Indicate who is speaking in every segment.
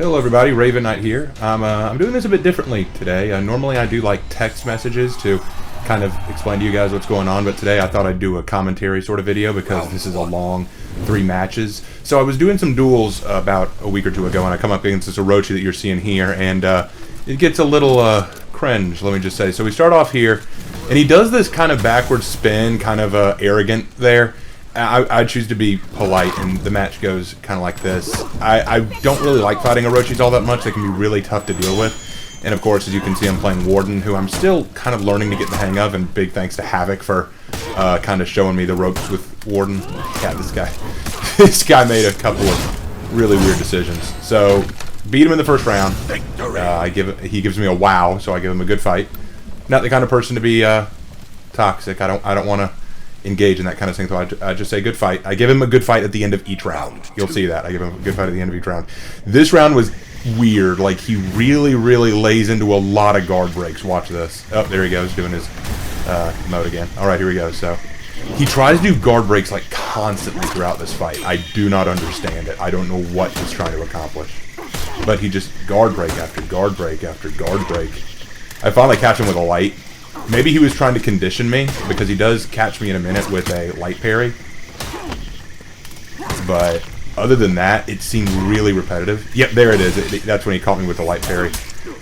Speaker 1: Hello everybody, Raven Knight here. I'm doing this a bit differently today. Normally I do like text messages to kind of explain to you guys what's going on, but today I thought I'd do a commentary sort of video because this is a long 3 matches. So I was doing some duels about a week or two ago, and I come up against this Orochi that you're seeing here, and it gets a little cringe, let me just say. So we start off here, and he does this kind of backward spin, kind of arrogant there. I choose to be polite, and the match goes kind of like this. I don't really like fighting Orochis all that much. They can be really tough to deal with. And of course, as you can see, I'm playing Warden, who I'm still kind of learning to get the hang of, and big thanks to Havoc for kind of showing me the ropes with Warden. Yeah, this guy made a couple of really weird decisions. So, beat him in the first round. He gives me a wow, so I give him a good fight. Not the kind of person to be toxic. I don't want to engage in that kind of thing, so I just say good fight. I give him a good fight at the end of each round. You'll see that. I give him a good fight at the end of each round. This round was weird. Like, he really lays into a lot of guard breaks. Watch this. Oh, there he goes, doing his mode again. Alright, here we go. So, he tries to do guard breaks, like, constantly throughout this fight. I do not understand it. I don't know what he's trying to accomplish. But he just guard break after guard break after guard break. I finally catch him with a light. Maybe he was trying to condition me, because he does catch me in a minute with a light parry. But other than that, it seemed really repetitive. Yep, there it is. That's when he caught me with the light parry.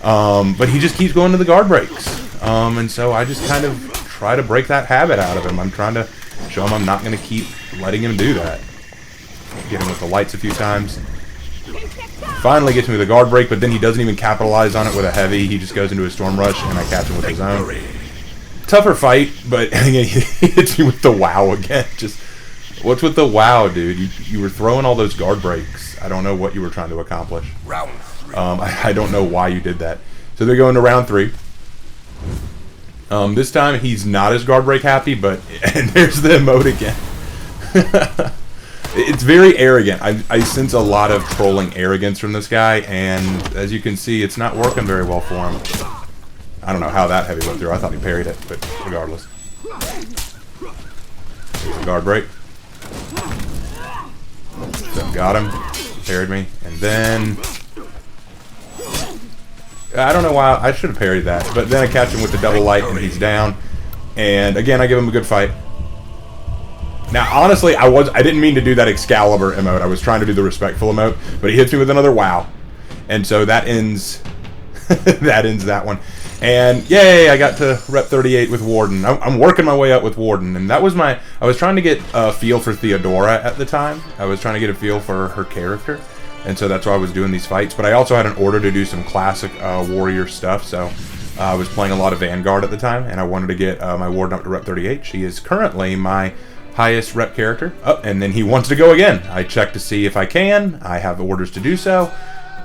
Speaker 1: But he just keeps going to the guard breaks. And so I just kind of try to break that habit out of him. I'm trying to show him I'm not going to keep letting him do that. Get him with the lights a few times. Finally gets me with a guard break, but then he doesn't even capitalize on it with a heavy. He just goes into a storm rush, and I catch him with his own. Tougher fight, but he hits me with the wow again. Just, what's with the wow, dude? You were throwing all those guard breaks. I don't know what you were trying to accomplish.
Speaker 2: Round 3.
Speaker 1: I don't know why you did that. So they're going to round 3. This time he's not as guard break happy, but and there's the emote again. It's very arrogant. I sense a lot of trolling arrogance from this guy, and as you can see, it's not working very well for him. I don't know how that heavy went through. I thought he parried it, but regardless. Here's a guard break. So got him. He parried me. And then I don't know why. I should have parried that. But then I catch him with the double light, and he's down. And again, I give him a good fight. Now, honestly, I didn't mean to do that Excalibur emote. I was trying to do the respectful emote, but he hits me with another wow. And so that ends that one. And yay, I got to rep 38 with Warden. I'm working my way up with Warden, and that was I was trying to get a feel for Theodora at the time. I was trying to get a feel for her character, and so that's why I was doing these fights. But I also had an order to do some classic warrior stuff, so I was playing a lot of Vanguard at the time, and I wanted to get my Warden up to rep 38. She is currently my highest rep character. Oh, and then he wants to go again. I check to see if I can. I have orders to do so.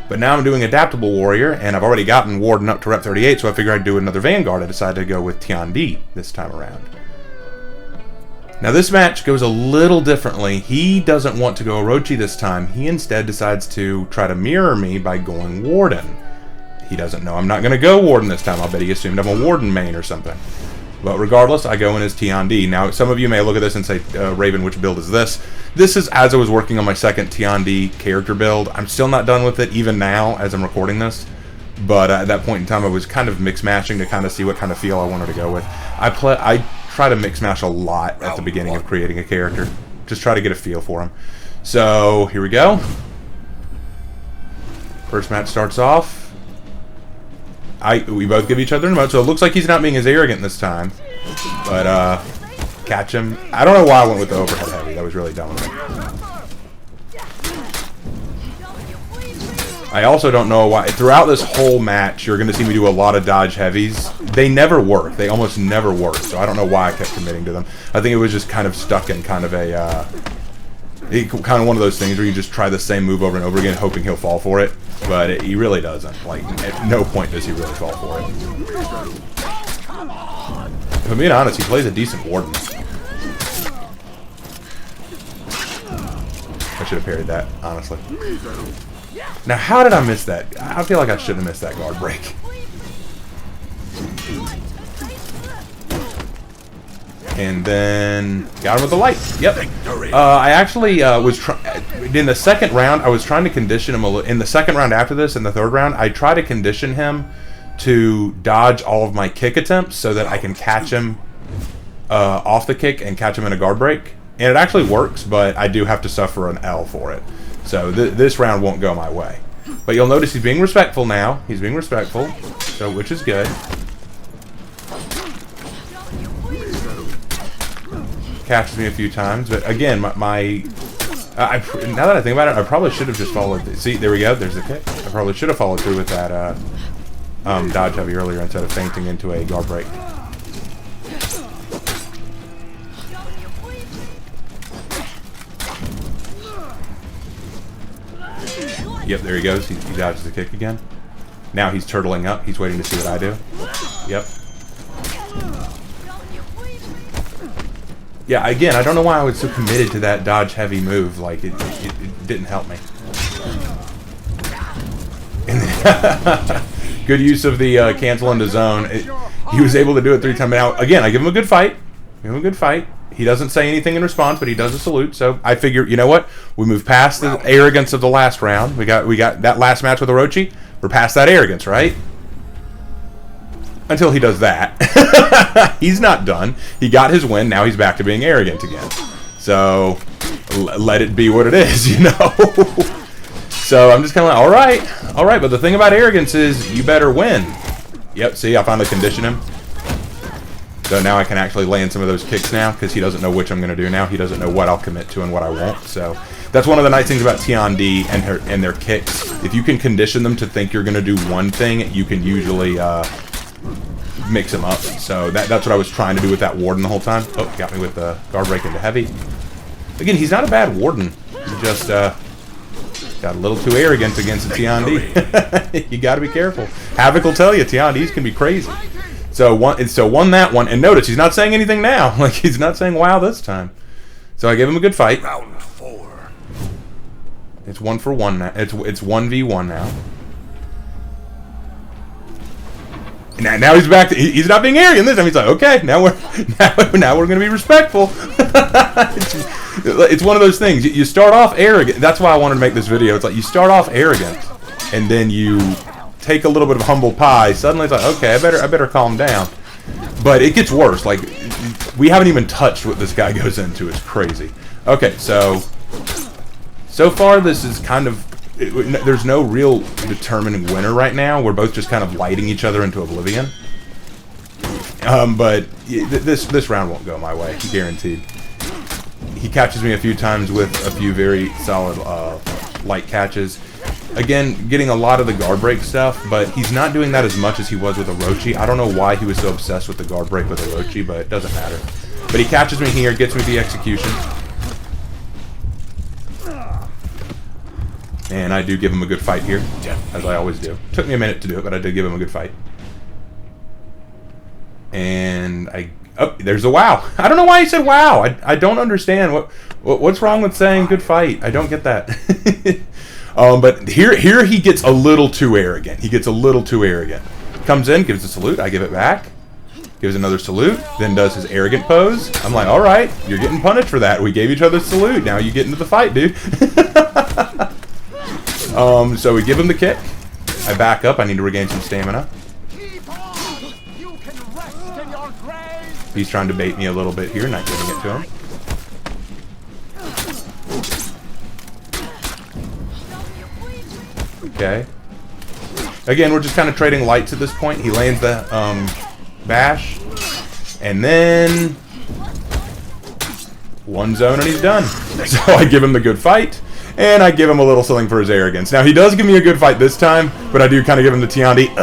Speaker 1: But now I'm doing Adaptable Warrior, and I've already gotten Warden up to rep 38, so I figured I'd do another Vanguard. I decided to go with Tiandi this time around. Now this match goes a little differently. He doesn't want to go Orochi this time. He instead decides to try to mirror me by going Warden. He doesn't know I'm not going to go Warden this time. I'll bet he assumed I'm a Warden main or something. But regardless, I go in as Tiandi. Now, some of you may look at this and say, Raven, which build is this? This is as I was working on my second Tiandi character build. I'm still not done with it, even now, as I'm recording this. But at that point in time, I was kind of mix-mashing to kind of see what kind of feel I wanted to go with. I try to mix-mash a lot at the beginning of creating a character. Just try to get a feel for him. So, here we go. First match starts off. We both give each other an emote, so it looks like he's not being as arrogant this time. But, catch him. I don't know why I went with the overhead heavy. That was really dumb of me. I also don't know why. Throughout this whole match, you're going to see me do a lot of dodge heavies. They never work. They almost never work, so I don't know why I kept committing to them. I think it was just kind of stuck in kind of a, kind of one of those things where you just try the same move over and over again, hoping he'll fall for it. But he really doesn't. Like, at no point does he really fall for it. If I'm being honest, he plays a decent Warden. I should have parried that, honestly. Now, how did I miss that? I feel like I shouldn't have missed that guard break. And then got him with the light. Yep. I actually was in the second round. I was trying to condition him a little. In the second round after this, in the third round, I try to condition him to dodge all of my kick attempts so that I can catch him off the kick and catch him in a guard break. And it actually works, but I do have to suffer an L for it. So this round won't go my way. But you'll notice he's being respectful now. He's being respectful, so which is good. Catches me a few times, but again, now that I think about it, I probably should have just followed. See, there we go. There's the kick. I probably should have followed through with that dodge heavy earlier instead of fainting into a guard break. Yep, there he goes. He dodges the kick again. Now he's turtling up. He's waiting to see what I do. Yep. Yeah, again, I don't know why I was so committed to that dodge heavy move. Like, it didn't help me. Good use of the cancel into zone. He was able to do it 3 times. Now, again, I give him a good fight. He doesn't say anything in response, but he does a salute. So I figure, you know what? We move past the arrogance of the last round. We got that last match with Orochi. We're past that arrogance, right? Until he does that. He's not done. He got his win. Now he's back to being arrogant again. So let it be what it is, you know? So I'm just kind of like, all right. But the thing about arrogance is you better win. Yep, see, I finally conditioned him. So now I can actually land some of those kicks now because he doesn't know which I'm going to do now. He doesn't know what I'll commit to and what I won't. So that's one of the nice things about Tiandi and their kicks. If you can condition them to think you're going to do one thing, you can usually mix them up. So that's what I was trying to do with that Warden the whole time. Oh, got me with the guard break into heavy. Again, he's not a bad Warden. He just got a little too arrogant against the Tiandi. You got to be careful. Havoc will tell you, Tiandis can be crazy. So won that one, and notice he's not saying anything now. Like he's not saying wow this time. So I give him a good fight.
Speaker 2: Round 4.
Speaker 1: It's 1 for 1 now. It's 1v1 now. Now he's back to, he's not being arrogant this time. He's like, okay, now we're going to be respectful. It's one of those things. You start off arrogant. That's why I wanted to make this video. It's like you start off arrogant, and then you take a little bit of humble pie. Suddenly it's like, okay, I better calm down. But it gets worse. Like we haven't even touched what this guy goes into. It's crazy. Okay, so far this is kind of. There's no real determining winner right now. We're both just kind of lighting each other into oblivion. But this round won't go my way, guaranteed. He catches me a few times with a few very solid light catches. Again, getting a lot of the guard break stuff, but he's not doing that as much as he was with Orochi. I don't know why he was so obsessed with the guard break with Orochi, but it doesn't matter. But he catches me here, gets me the execution. And I do give him a good fight here, as I always do. Took me a minute to do it, but I did give him a good fight. And oh, there's a wow. I don't know why he said wow. I don't understand what's wrong with saying good fight. I don't get that. But here he gets a little too arrogant. Comes in, gives a salute. I give it back. Gives another salute. Then does his arrogant pose. I'm like, all right, you're getting punished for that. We gave each other a salute. Now you get into the fight, dude. So we give him the kick. I back up. I need to regain some stamina. He's trying to bait me a little bit here, not giving it to him. Okay. Again, we're just kind of trading lights at this point. He lands the bash. And then one zone and he's done. So I give him the good fight. And I give him a little something for his arrogance. Now, he does give me a good fight this time, but I do kind of give him the Tiandi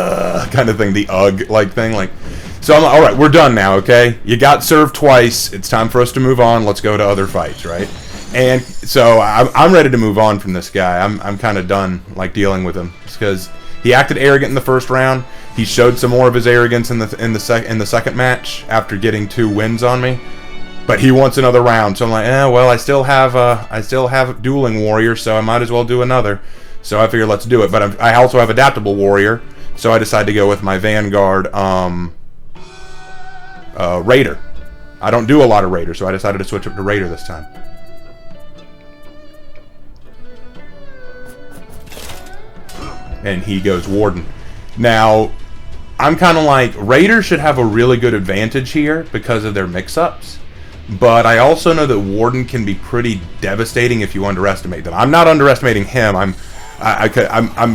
Speaker 1: kind of thing, the ugh-like thing. Like, so I'm like, all right, we're done now, okay? You got served twice. It's time for us to move on. Let's go to other fights, right? And so I'm ready to move on from this guy. I'm kind of done, like, dealing with him. Because he acted arrogant in the first round. He showed some more of his arrogance in the second match after getting 2 wins on me. But he wants another round, so I'm like, well, I still have dueling warrior, so I might as well do another. So I figure let's do it. But I also have adaptable warrior, so I decided to go with my Vanguard Raider. I don't do a lot of Raider, so I decided to switch up to Raider this time. And he goes Warden. Now, I'm kind of like, Raider should have a really good advantage here because of their mix-ups. But I also know that Warden can be pretty devastating if you underestimate them. I'm not underestimating him. I'm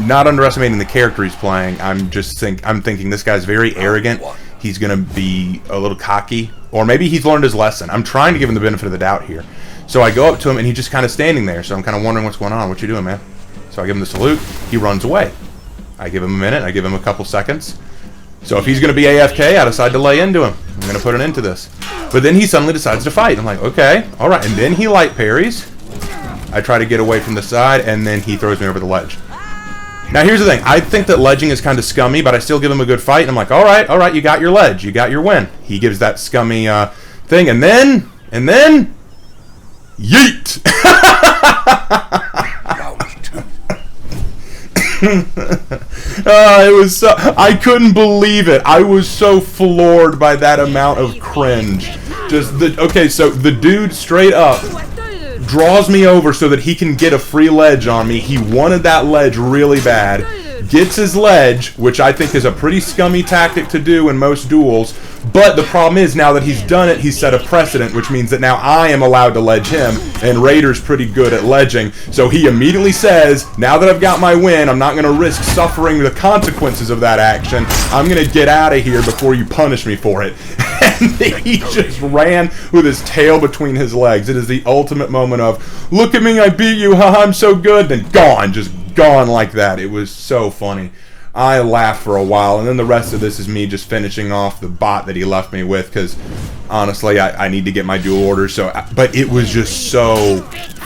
Speaker 1: not underestimating the character he's playing. I'm thinking this guy's very arrogant. He's gonna be a little cocky, or maybe he's learned his lesson. I'm trying to give him the benefit of the doubt here. So I go up to him and he's just kind of standing there. So I'm kind of wondering what's going on. What you doing, man? So I give him the salute. He runs away. I give him a minute. I give him a couple seconds. So if he's going to be AFK, I decide to lay into him. I'm going to put an end to this. But then he suddenly decides to fight. I'm like, okay, all right. And then he light parries. I try to get away from the side, and then he throws me over the ledge. Now here's the thing. I think that ledging is kind of scummy, but I still give him a good fight. And I'm like, all right, you got your ledge. You got your win. He gives that scummy thing, and then, yeet! It was so, I couldn't believe it. I was so floored by that amount of cringe. Okay, so the dude straight up draws me over so that he can get a free ledge on me. He wanted that ledge really bad. Gets his ledge, which I think is a pretty scummy tactic to do in most duels. But the problem is, now that he's done it, he's set a precedent, which means that now I am allowed to ledge him, and Raider's pretty good at ledging. So he immediately says, now that I've got my win, I'm not going to risk suffering the consequences of that action. I'm going to get out of here before you punish me for it. And he just ran with his tail between his legs. It is the ultimate moment of, look at me, I beat you, haha, I'm so good, then gone, just gone like that. It was so funny. I laughed for a while, and then the rest of this is me just finishing off the bot that he left me with, because honestly, I need to get my duel orders. But it was just so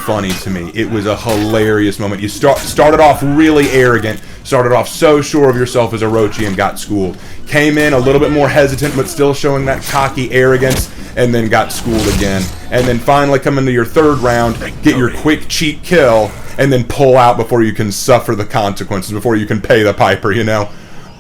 Speaker 1: funny to me. It was a hilarious moment. You started off really arrogant, started off so sure of yourself as Orochi and got schooled. Came in a little bit more hesitant, but still showing that cocky arrogance, and then got schooled again. And then finally come into your third round, get your quick cheat kill, and then pull out before you can suffer the consequences, before you can pay the piper, you know?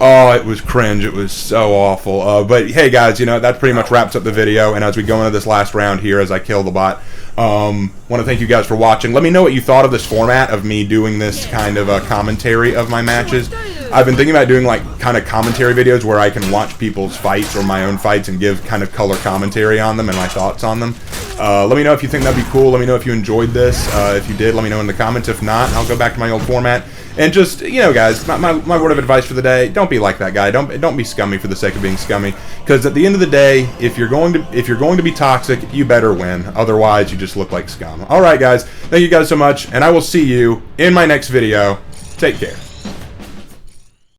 Speaker 1: Oh, it was cringe. It was so awful. But hey, guys, you know, that pretty much wraps up the video. And as we go into this last round here, as I kill the bot, want to thank you guys for watching. Let me know what you thought of this format of me doing this kind of a commentary of my matches. I've been thinking about doing like kind of commentary videos where I can watch people's fights or my own fights and give kind of color commentary on them and my thoughts on them. Let me know if you think that'd be cool. Let me know if you enjoyed this. If you did, let me know in the comments. If not, I'll go back to my old format. And just, you know, guys, my word of advice for the day: don't be like that guy. Don't be scummy for the sake of being scummy. Because at the end of the day, if you're going to be toxic, you better win. Otherwise, you just look like scum. All right, guys. Thank you guys so much, and I will see you in my next video. Take care.